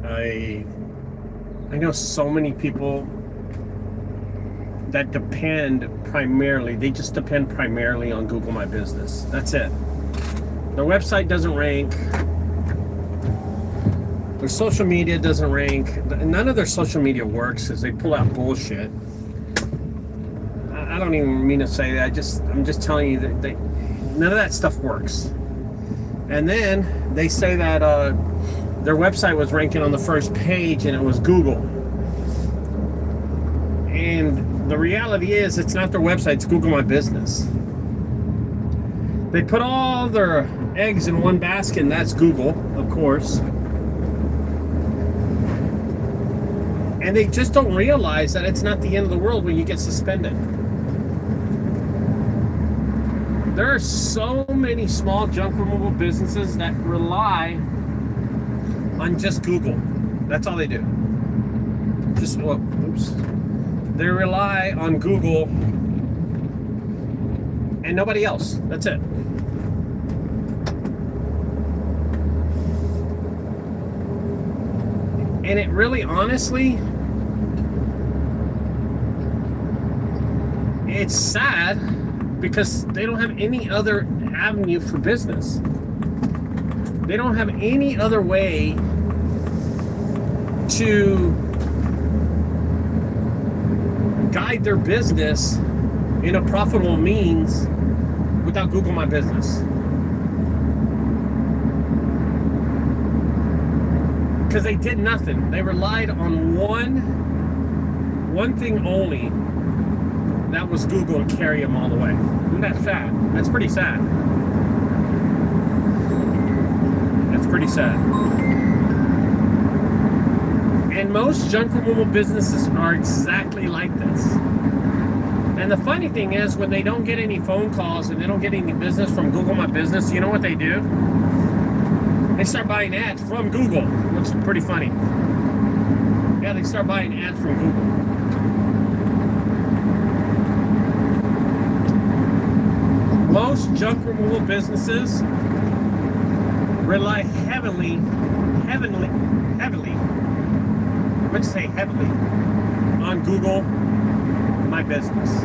I know so many people that they just depend primarily on Google My Business. That's it. Their website doesn't rank. Their social media doesn't rank. None of their social media works because they pull out bullshit. I don't even mean to say that. I'm just telling you that none of that stuff works. And then they say that their website was ranking on the first page and it was Google. And the reality is, it's not their website, it's Google My Business. They put all their eggs in one basket, and that's Google, of course. And they just don't realize that it's not the end of the world when you get suspended. There are so many small junk removal businesses that rely on just Google. That's all they do. They rely on Google and nobody else. That's it. And it really, honestly, it's sad because they don't have any other avenue for business. They don't have any other way to guide their business in a profitable means without Google My Business. Because they did nothing. They relied on one thing only. That was Google, and carry them all the way. Isn't that sad? That's pretty sad. That's pretty sad. And most junk removal businesses are exactly like this. And the funny thing is, when they don't get any phone calls and they don't get any business from Google My Business, you know what they do? They start buying ads from Google, which is pretty funny. Yeah, they start buying ads from Google. Most junk removal businesses rely heavily, let's say heavily, on Google My Business.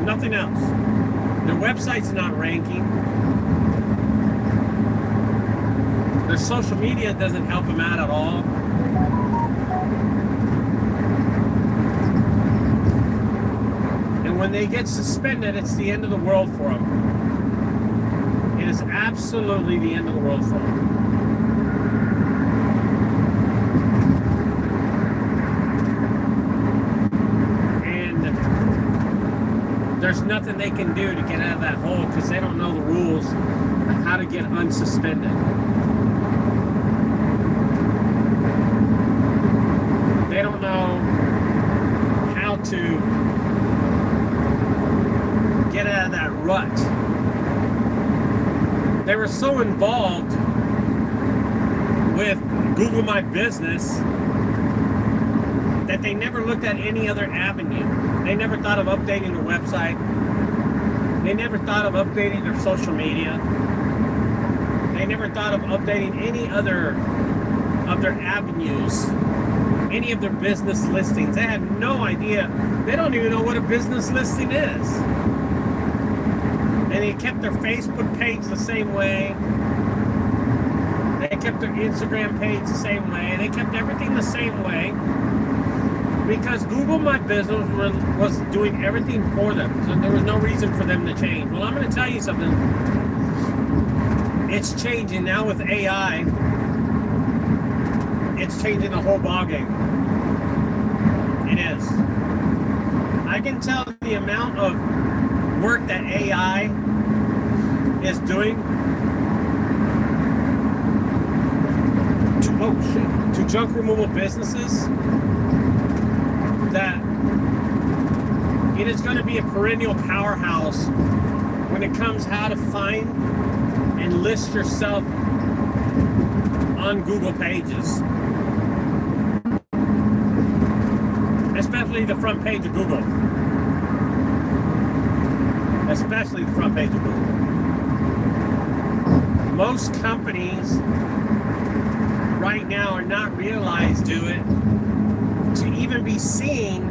Nothing else. Their website's not ranking. Their social media doesn't help them out at all. And when they get suspended, it's the end of the world for them. It is absolutely the end of the world for them. And there's nothing they can do to get out of that hole because they don't know the rules of how to get unsuspended. They don't know how to get out of that rut. They were so involved with Google My Business that they never looked at any other avenue. They never thought of updating their website. They never thought of updating their social media. They never thought of updating any other of their avenues, any of their business listings. They had no idea. They don't even know what a business listing is. And they kept their Facebook page the same way. They kept their Instagram page the same way. They kept everything the same way because Google My Business was doing everything for them. So there was no reason for them to change. Well, I'm going to tell you something. It's changing now with AI. It's changing the whole ballgame. It is. I can tell the amount of work that AI is doing to junk removal businesses that it is going to be a perennial powerhouse when it comes how to find and list yourself on Google pages, especially the front page of Google. Especially the front page of Google. Most companies right now are not realized do it to even be seen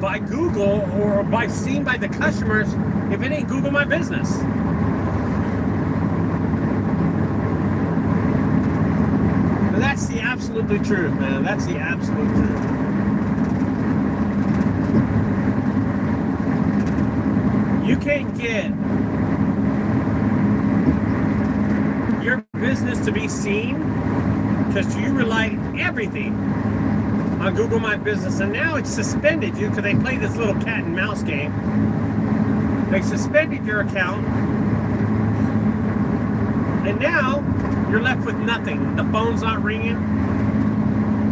by Google or seen by the customers if it ain't Google My Business. But that's the absolutely truth, man. That's the absolute truth. You can't get your business to be seen because you rely everything on Google My Business, and now it's suspended you because they play this little cat and mouse game. They suspended your account, and now you're left with nothing. The phone's not ringing,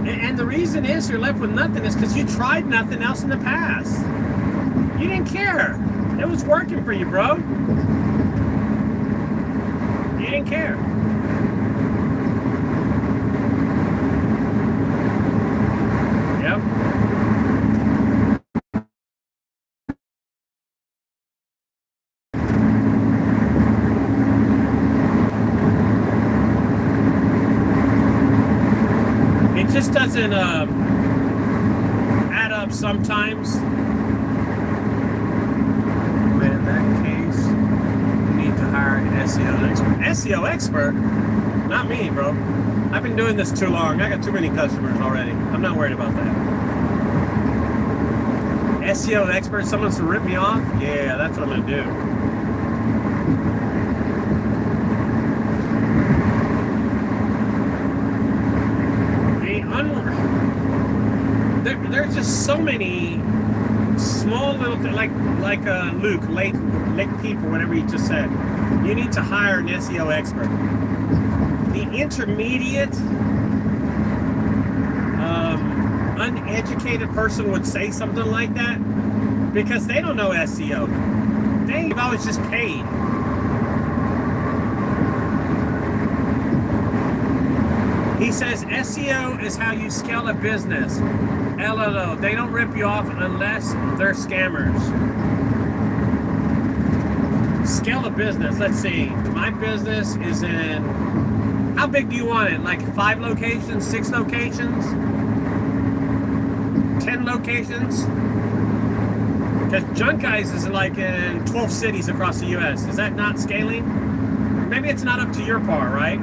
and the reason is you're left with nothing is because you tried nothing else in the past. You didn't care. It was working for you, bro. You didn't care. Yep. It just doesn't add up sometimes. In that case, you need to hire an SEO expert. SEO expert? Not me, bro. I've been doing this too long. I got too many customers already. I'm not worried about that. SEO expert? Someone's to rip me off? Yeah, that's what I'm going to do. There's just so many small little things, like Luke, Lake people, whatever you just said. You need to hire an SEO expert. The intermediate, uneducated person would say something like that because they don't know SEO. They've always just paid. He says SEO is how you scale a business. LLO. They don't rip you off unless they're scammers. Scale a business. Let's see. My business is in... How big do you want it? Like 5 locations? 6 locations? 10 locations? Because Junk Guys is like in 12 cities across the U.S. Is that not scaling? Maybe it's not up to your par, right?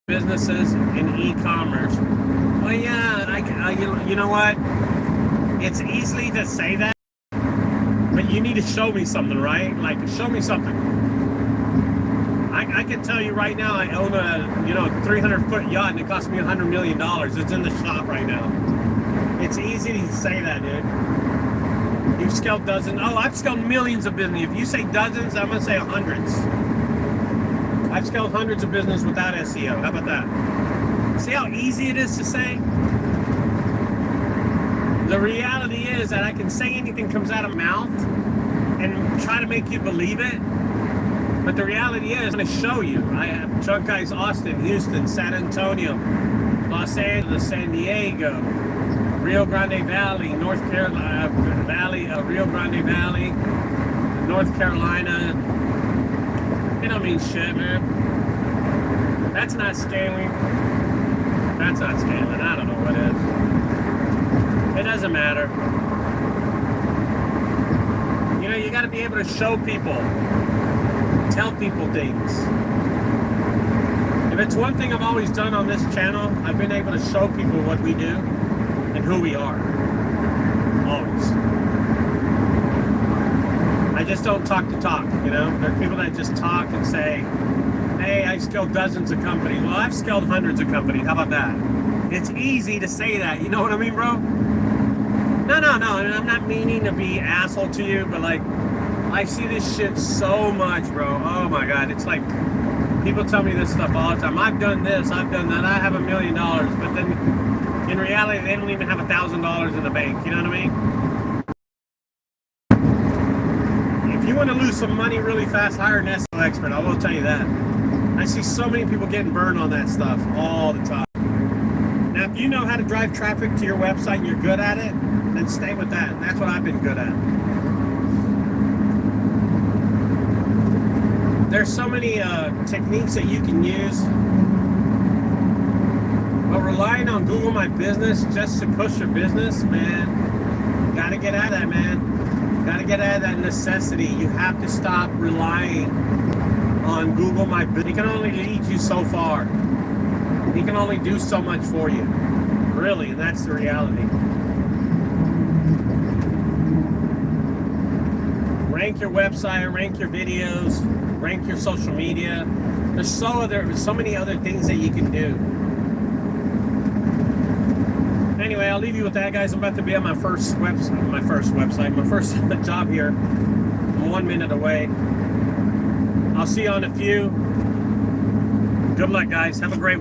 Businesses in e-commerce. Well, yeah, you know what? It's easy to say that, but you need to show me something, right? Like, show me something. I can tell you right now, I own a 300-foot yacht, and it cost me $100 million. It's in the shop right now. It's easy to say that, dude. You've scaled dozens. Oh, I've scaled millions of business. If you say dozens, I'm gonna say hundreds. I've scaled hundreds of business without SEO. How about that? See how easy it is to say? The reality is that I can say anything comes out of my mouth and try to make you believe it. But the reality is, I'm going to show you. I have Junk Guys Austin, Houston, San Antonio, Los Angeles, San Diego, Rio Grande Valley, North Carolina Valley, Rio Grande Valley, North Carolina. It don't mean shit, man. That's not scaling. That's not scaling. I don't know what is. It doesn't matter. You know, you got to be able to show people, tell people things. If it's one thing I've always done on this channel, I've been able to show people what we do and who we are. Always. I just don't talk the talk, you know? There are people that just talk and say, hey, I've scaled dozens of companies. Well, I've scaled hundreds of companies. How about that? It's easy to say that. You know what I mean, bro? No. I'm not meaning to be asshole to you, but like, I see this shit so much, bro. Oh my God. It's like, people tell me this stuff all the time. I've done this, I've done that. I have $1 million, but then in reality, they don't even have $1,000 in the bank. You know what I mean? If you want to lose some money really fast, hire an SEO expert. I will tell you that. I see so many people getting burned on that stuff all the time. Now, if you know how to drive traffic to your website and you're good at it, then stay with that. That's what I've been good at. There's so many techniques that you can use, but relying on Google My Business just to push your business, man, gotta get out of that, man. Gotta get out of that necessity. You have to stop relying on Google My Business. It can only lead you so far. It can only do so much for you, really, and that's the reality. Rank your website, rank your videos, rank your social media. There's so many other things that you can do. Anyway, I'll leave you with that, guys. I'm about to be on my first job here. I'm 1 minute away. I'll see you on a few. Good luck, guys. Have a great one.